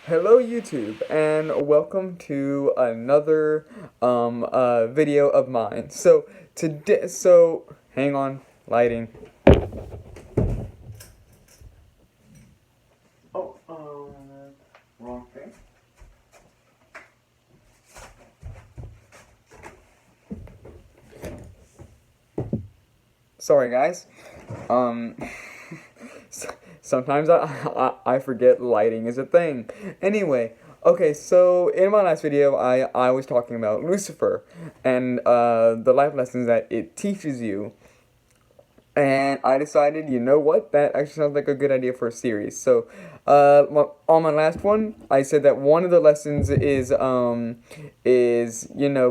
Hello YouTube and welcome to another video of mine. So hang on, lighting. Oh, wrong thing. Sorry guys. Um Sometimes I forget lighting is a thing. Anyway, okay, so in my last video, I was talking about Lucifer and the life lessons that it teaches you. And I decided, you know what, that actually sounds like a good idea for a series. So, on my last one, I said that one of the lessons is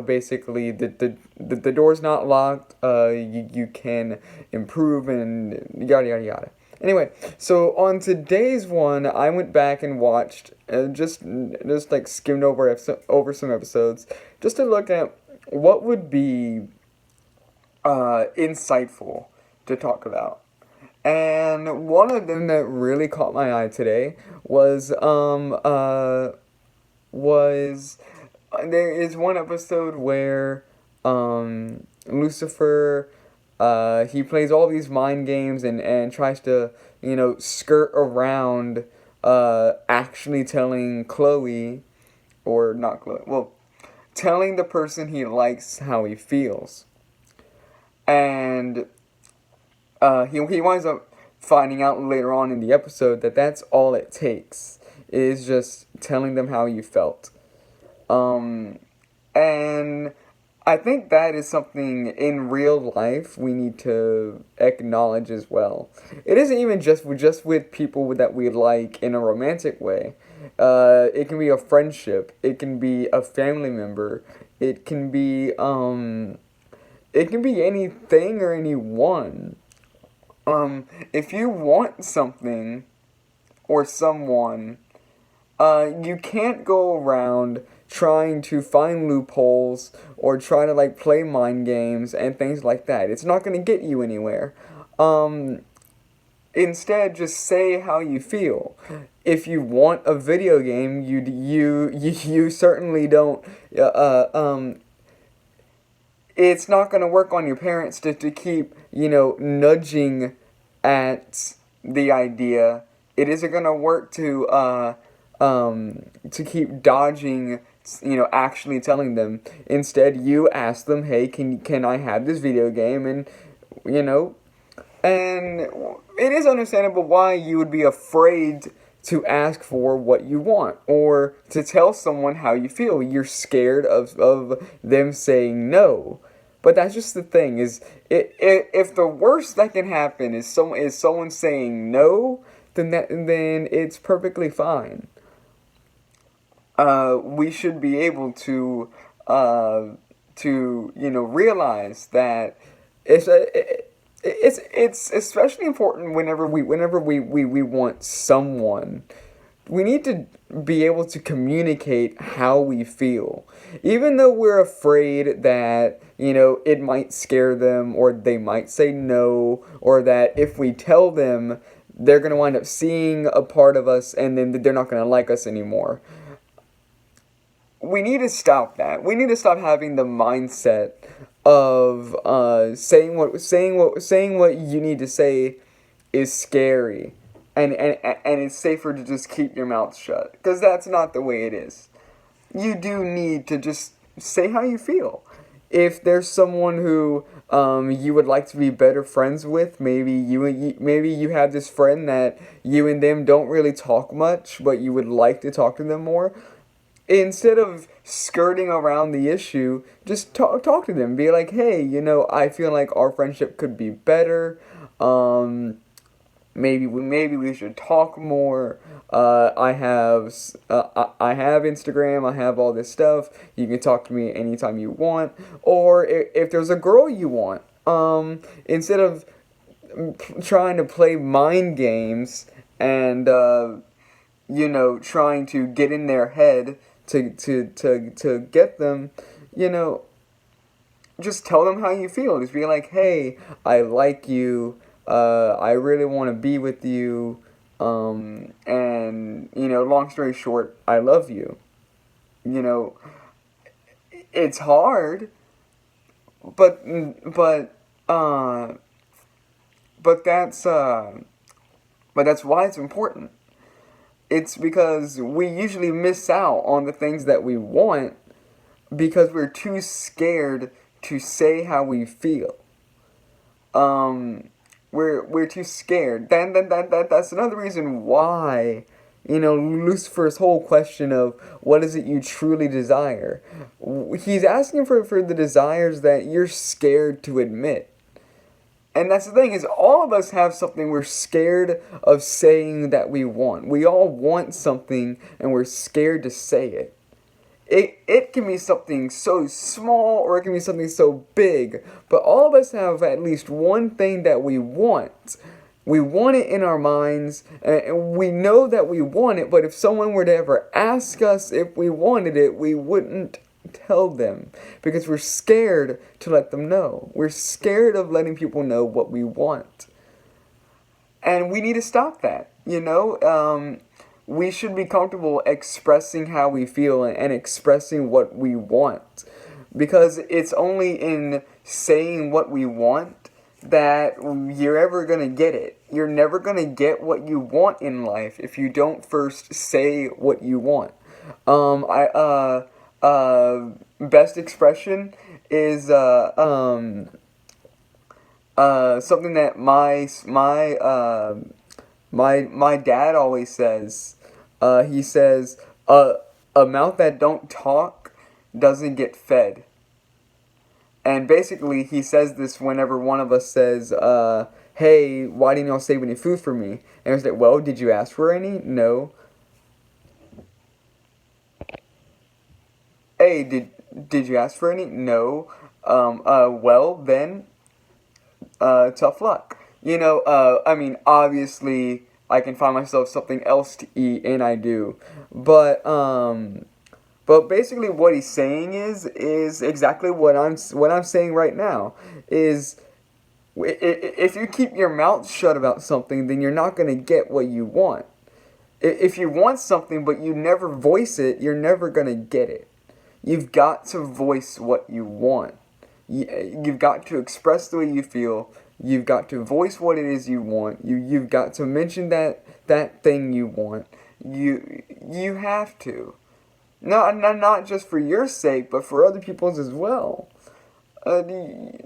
basically the door's not locked. You can improve and yada yada yada. Anyway, so on today's one, I went back and watched, just like skimmed over some episodes, just to look at what would be insightful to talk about. And one of them that really caught my eye today was there is one episode where Lucifer he plays all these mind games and tries to, skirt around actually telling Chloe, or not Chloe, well, telling the person he likes how he feels. And he winds up finding out later on in the episode that that's all it takes, is just telling them how you felt. And I think that is something in real life we need to acknowledge as well. It isn't even just with people that we like in a romantic way. It can be a friendship. It can be a family member. It can be anything or anyone. If you want something or someone, you can't go around trying to find loopholes or try to like play mind games and things like that. It's not going to get you anywhere. Instead, just say how you feel. If you want a video game, you certainly don't. It's not going to work on your parents to keep, nudging at the idea. It isn't going to work to keep dodging, actually telling them. Instead, you ask them, hey, can I have this video game? And, and it is understandable why you would be afraid to ask for what you want or to tell someone how you feel. You're scared of them saying no. But that's just the thing, is if the worst that can happen is someone saying no, then it's perfectly fine. We should be able to realize that it's it's especially important whenever we want someone. We need to be able to communicate how we feel. Even though we're afraid that, it might scare them, or they might say no, or that if we tell them, they're going to wind up seeing a part of us and then they're not going to like us anymore. We need to stop that. We need to stop having the mindset of saying what you need to say is scary, and it's safer to just keep your mouth shut, because that's not the way it is. You do need to just say how you feel. If there's someone who you would like to be better friends with, maybe you have this friend that you and them don't really talk much, but you would like to talk to them more. Instead of skirting around the issue, just talk to them. Be like, hey, I feel like our friendship could be better. Maybe we should talk more. I have Instagram. I have all this stuff. You can talk to me anytime you want. Or if there's a girl you want, instead of trying to play mind games and trying to get in their head to get them, just tell them how you feel. Just be like, hey, I like you. I really want to be with you. And, long story short, I love you. You know, it's hard, but, but, uh, but that's, uh, but that's why it's important. It's because we usually miss out on the things that we want because we're too scared to say how we feel. Um, we're too scared. That's another reason why, Lucifer's whole question of what is it you truly desire. He's asking for the desires that you're scared to admit. And that's the thing, is all of us have something we're scared of saying that we want. We all want something and we're scared to say it. It can be something so small or it can be something so big, but all of us have at least one thing that we want. We want it in our minds, and we know that we want it, but if someone were to ever ask us if we wanted it, we wouldn't tell them because we're scared to let them know. We're scared of letting people know what we want. And we need to stop that, we should be comfortable expressing how we feel and expressing what we want. Because it's only in saying what we want that you're ever going to get it. You're never going to get what you want in life if you don't first say what you want. Best expression is something that my dad always says. He says, a mouth that don't talk doesn't get fed. And basically, he says this whenever one of us says, hey, why didn't y'all save any food for me? And it's like, well, did you ask for any? No. Hey, did you ask for any? No. Well, then, tough luck. Obviously, I can find myself something else to eat, and I do. But basically, what he's saying is exactly what I'm saying right now. Is if you keep your mouth shut about something, then you're not gonna get what you want. If you want something but you never voice it, you're never gonna get it. You've got to voice what you want. You've got to express the way you feel. You've got to voice what it is you want. You've got to mention that thing you want. You have to. Not just for your sake, but for other people's as well.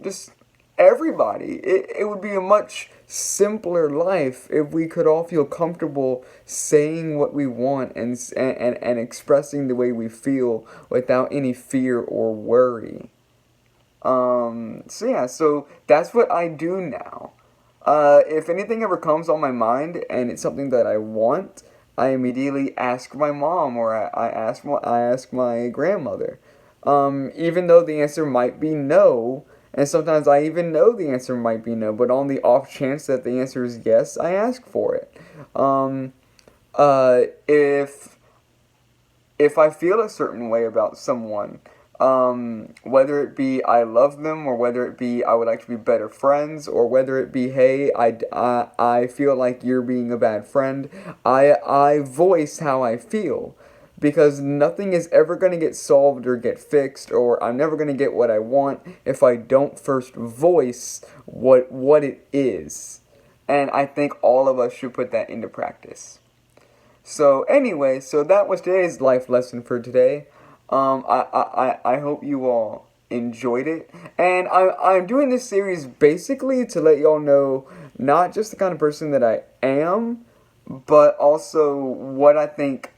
Just everybody. It would be a much simpler life if we could all feel comfortable saying what we want and expressing the way we feel without any fear or worry. So that's what I do now. If anything ever comes on my mind and it's something that I want, I immediately ask my mom or I ask my grandmother. Even though the answer might be no, and sometimes I even know the answer might be no, but on the off chance that the answer is yes, I ask for it. If I feel a certain way about someone, whether it be I love them, or whether it be I would like to be better friends, or whether it be, hey, I feel like you're being a bad friend, I voice how I feel. Because nothing is ever going to get solved or get fixed, or I'm never going to get what I want if I don't first voice what it is. And I think all of us should put that into practice. So anyway, so that was today's life lesson for today. I hope you all enjoyed it. And I'm doing this series basically to let y'all know not just the kind of person that I am, but also what I think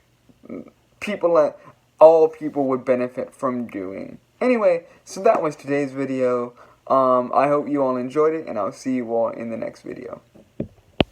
all people would benefit from doing. Anyway, so that was today's video. I hope you all enjoyed it, and I'll see you all in the next video.